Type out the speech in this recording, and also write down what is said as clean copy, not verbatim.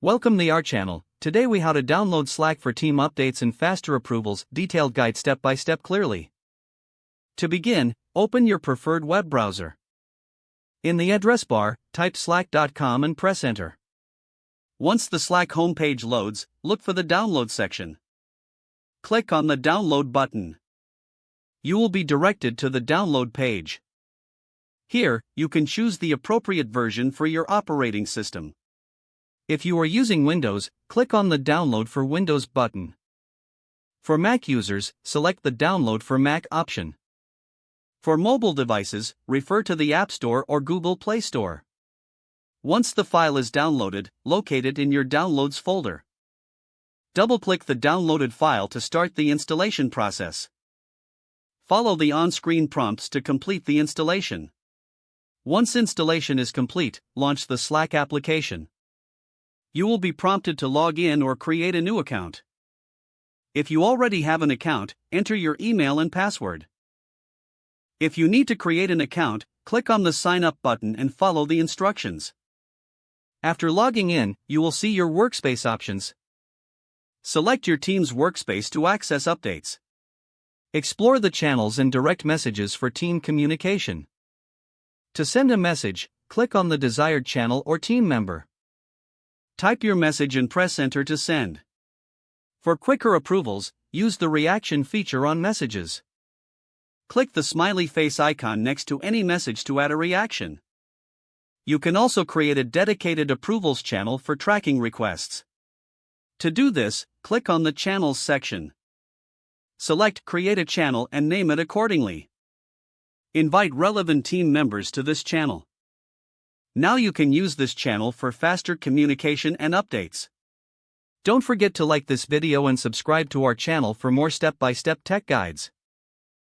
Welcome to our channel. Today we how to download Slack for team updates and faster approvals, detailed guide step by step clearly. To begin, open your preferred web browser. In the address bar, type slack.com and press enter. Once the Slack homepage loads, look for the download section. Click on the download button. You will be directed to the download page. Here, you can choose the appropriate version for your operating system. If you are using Windows, click on the Download for Windows button. For Mac users, select the Download for Mac option. For mobile devices, refer to the App Store or Google Play Store. Once the file is downloaded, locate it in your Downloads folder. Double-click the downloaded file to start the installation process. Follow the on-screen prompts to complete the installation. Once installation is complete, launch the Slack application. You will be prompted to log in or create a new account. If you already have an account, enter your email and password. If you need to create an account, click on the Sign Up button and follow the instructions. After logging in, you will see your workspace options. Select your team's workspace to access updates. Explore the channels and direct messages for team communication. To send a message, click on the desired channel or team member. Type your message and press enter to send. For quicker approvals, use the reaction feature on messages. Click the smiley face icon next to any message to add a reaction. You can also create a dedicated approvals channel for tracking requests. To do this, click on the Channels section. Select Create a Channel and name it accordingly. Invite relevant team members to this channel. Now you can use this channel for faster communication and updates. Don't forget to like this video and subscribe to our channel for more step-by-step tech guides.